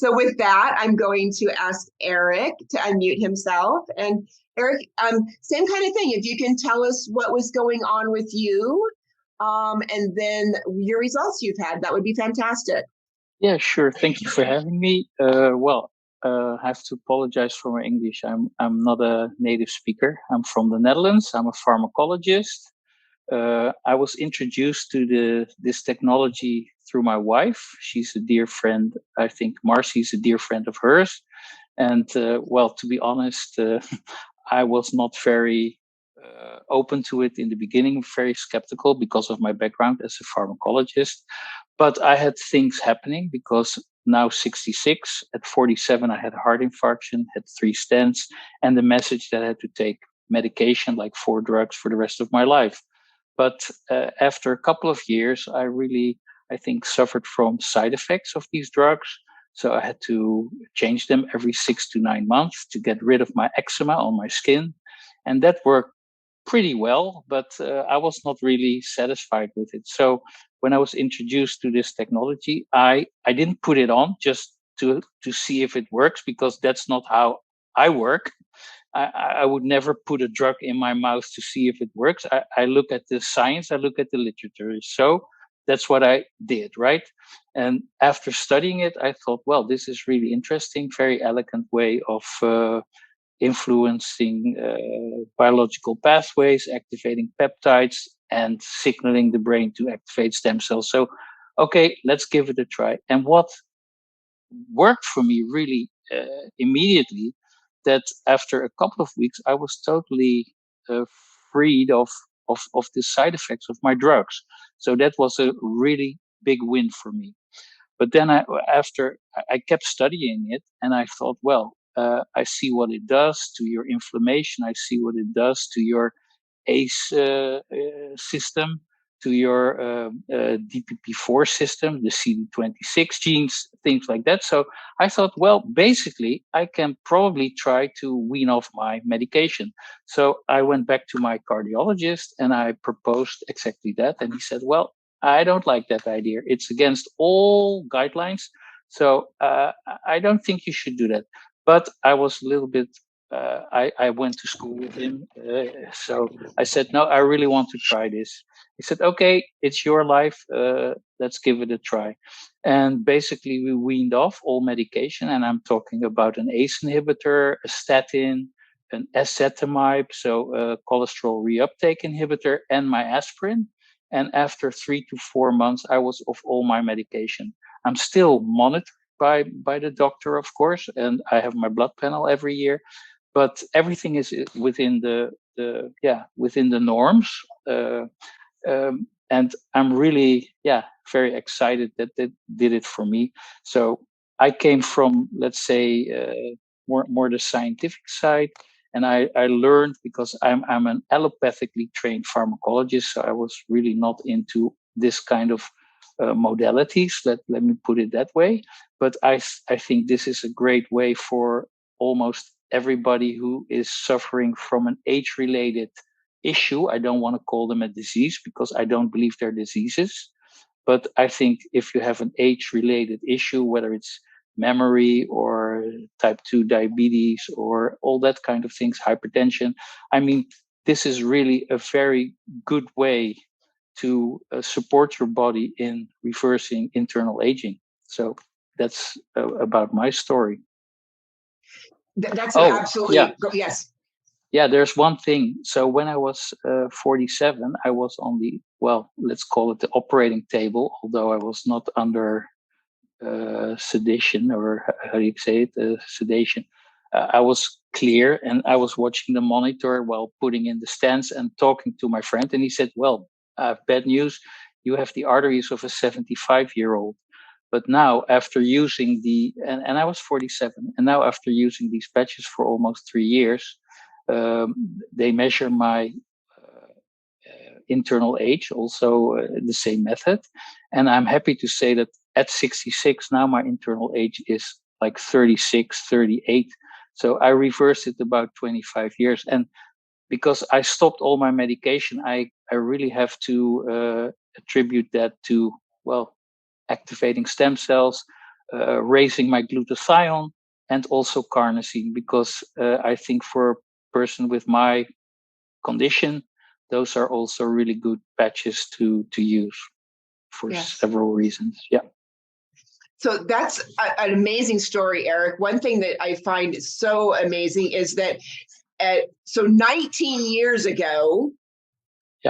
So with that, I'm going to ask Eric to unmute himself. And Eric, same kind of thing. If you can tell us what was going on with you, and then your results you've had, that would be fantastic. Yeah, sure. Thank you for having me. I have to apologize for my English. I'm not a native speaker. I'm from the Netherlands. I'm a pharmacologist. I was introduced to this technology through my wife. She's a dear friend. I think Marcy's a dear friend of hers. And to be honest, I was not very open to it in the beginning, very skeptical because of my background as a pharmacologist. But I had things happening because now 66, at 47, I had a heart infarction, had 3 stents, and the message that I had to take medication, like 4 drugs for the rest of my life. But after a couple of years, I think, suffered from side effects of these drugs. So I had to change them every 6 to 9 months to get rid of my eczema on my skin. And that worked pretty well, but I was not really satisfied with it. So when I was introduced to this technology, I didn't put it on just to see if it works, because that's not how I work. I would never put a drug in my mouth to see if it works. I look at the science, I look at the literature. So that's what I did, right? And after studying it, I thought, well, this is really interesting, very elegant way of influencing biological pathways, activating peptides, and signaling the brain to activate stem cells. So, okay, let's give it a try. And what worked for me really immediately, that after a couple of weeks, I was totally freed of the side effects of my drugs. So that was a really big win for me. But then I kept studying it, and I thought, well, I see what it does to your inflammation. I see what it does to your ACE system, to your DPP4 system, the CD26 genes, things like that. So I thought, well, basically, I can probably try to wean off my medication. So I went back to my cardiologist and I proposed exactly that. And he said, well, I don't like that idea. It's against all guidelines. So I don't think you should do that. But I was a little bit, I went to school with him. So I said, no, I really want to try this. He said, okay, it's your life. Let's give it a try. And basically, we weaned off all medication. And I'm talking about an ACE inhibitor, a statin, an ezetimibe, so a cholesterol reuptake inhibitor, and my aspirin. And after 3 to 4 months, I was off all my medication. I'm still monitored by the doctor, of course, and I have my blood panel every year. But everything is within within the norms. And I'm really, very excited that they did it for me. So I came from, let's say, more the scientific side. And I learned, because I'm an allopathically trained pharmacologist, so I was really not into this kind of modalities. Let me put it that way. But I think this is a great way for almost everybody who is suffering from an age-related issue. I don't want to call them a disease, because I don't believe they're diseases. But I think if you have an age-related issue, whether it's memory or type 2 diabetes or all that kind of things, hypertension, I mean, this is really a very good way to support your body in reversing internal aging. So that's about my story. That's absolutely, yes. Yeah, there's one thing. So when I was 47, I was on the, let's call it the operating table, although I was not under sedation, or how do you say it, sedation. I was clear, and I was watching the monitor while putting in the stents and talking to my friend. And he said, well, bad news, you have the arteries of a 75-year-old. But now, after using and I was 47, and now after using these patches for almost 3 years, they measure my internal age, also the same method. And I'm happy to say that at 66, now my internal age is like 36, 38. So I reversed it about 25 years. And because I stopped all my medication, I really have to attribute that to, activating stem cells, raising my glutathione and also carnosine, because I think for a person with my condition, those are also really good patches to use for several reasons. Yeah. So that's an amazing story, Eric. One thing that I find so amazing is that 19 years ago,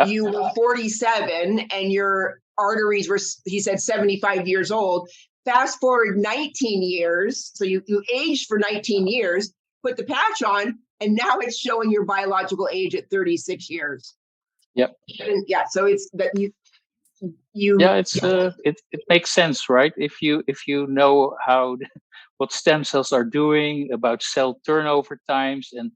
you were 47 and your arteries were, he said, 75 years old. Fast forward 19 years. So you aged for 19 years, put the patch on, and now it's showing your biological age at 36 years. Yep. And so it's that you it makes sense, right? If you know what stem cells are doing, about cell turnover times, and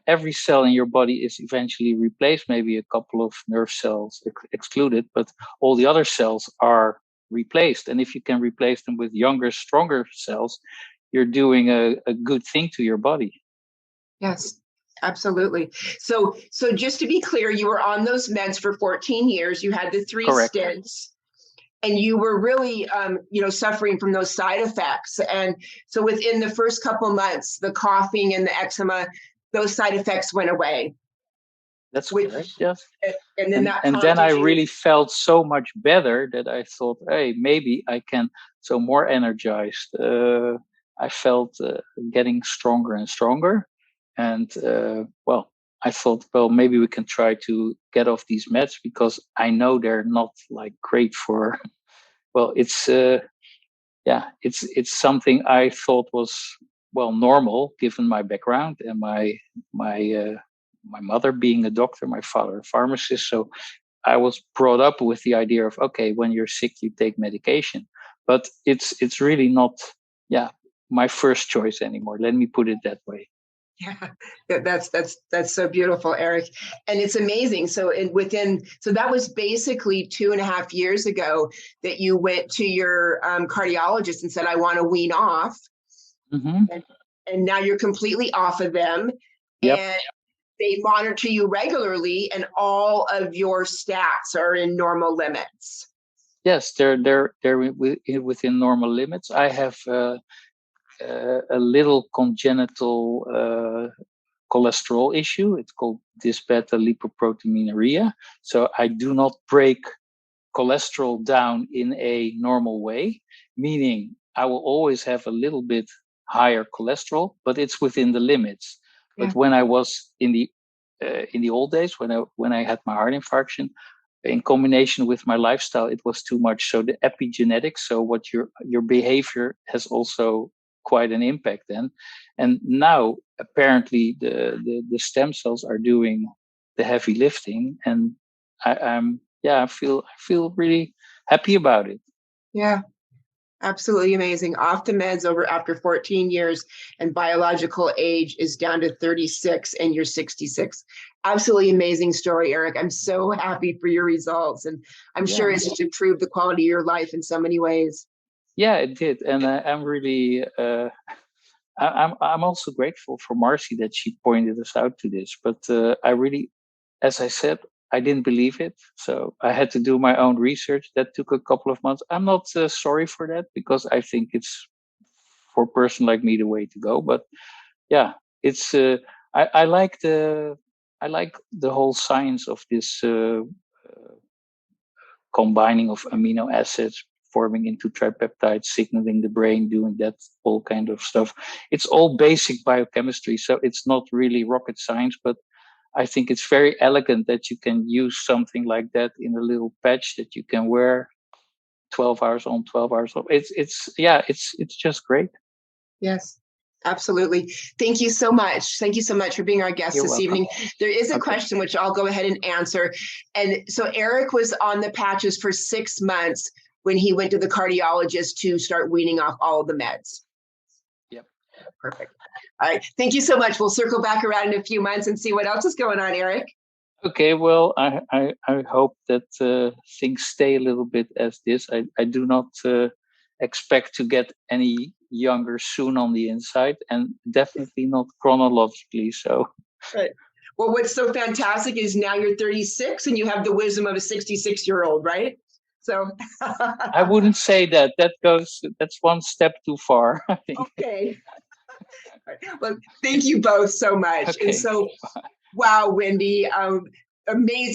every cell in your body is eventually replaced, maybe a couple of nerve cells excluded, but all the other cells are replaced. And if you can replace them with younger, stronger cells, you're doing a good thing to your body. Yes, absolutely. So just to be clear, you were on those meds for 14 years. You had the 3 stints, and you were really, suffering from those side effects. And so within the first couple months, the coughing and the eczema, those side effects went away. That's correct, yes. And then I really felt so much better that I thought, hey, maybe I can, so more energized. I felt getting stronger and stronger. And, I thought, maybe we can try to get off these meds, because I know they're not like great for, it's something I thought was, normal given my background and my mother being a doctor, my father a pharmacist. So I was brought up with the idea of, okay, when you're sick, you take medication. But it's really not, my first choice anymore. Let me put it that way. Yeah, that's so beautiful, Eric. And it's amazing. So that was basically 2.5 years ago that you went to your cardiologist and said, I want to wean off. Mm-hmm. And now you're completely off of them. Yep. And they monitor you regularly, and all of your stats are in normal limits. Yes, they're within normal limits. I have a little congenital cholesterol issue. It's called dysbeta-lipoproteinuria. So I do not break cholesterol down in a normal way, meaning I will always have a little bit higher cholesterol, but it's within the limits. Yeah. But when I was in the old days, when I had my heart infarction, in combination with my lifestyle, it was too much. So the epigenetics, so what your behavior has also quite an impact then. And now apparently the stem cells are doing the heavy lifting, and I feel really happy about it. Yeah. Absolutely amazing. Off the meds after 14 years, and biological age is down to 36, and you're 66. Absolutely amazing story, Eric. I'm so happy for your results, and I'm sure it's just improved the quality of your life in so many ways. Yeah, it did, and I'm really I'm also grateful for Marcy that she pointed us out to this. But I really, as I said, I didn't believe it. So I had to do my own research. That took a couple of months. I'm not sorry for that, because I think it's, for a person like me, the way to go. But yeah, it's I like the whole science of this combining of amino acids, forming into tripeptides, signaling the brain, doing that whole kind of stuff. It's all basic biochemistry, so it's not really rocket science, but I think it's very elegant that you can use something like that in a little patch that you can wear 12 hours on, 12 hours off. It's just great. Yes, absolutely. Thank you so much. Thank you so much for being our guest this evening. There is a question which I'll go ahead and answer. And so Eric was on the patches for 6 months when he went to the cardiologist to start weaning off all of the meds. Yep. Perfect. All right. Thank you so much. We'll circle back around in a few months and see what else is going on, Eric. Okay. Well, I hope that things stay a little bit as this. I do not expect to get any younger soon on the inside, and definitely not chronologically. So. Right. Well, what's so fantastic is now you're 36 and you have the wisdom of a 66-year-old, right? So I wouldn't say that. That's one step too far, I think. Okay. Well, thank you both so much. Okay. And so, wow, Wendy, amazing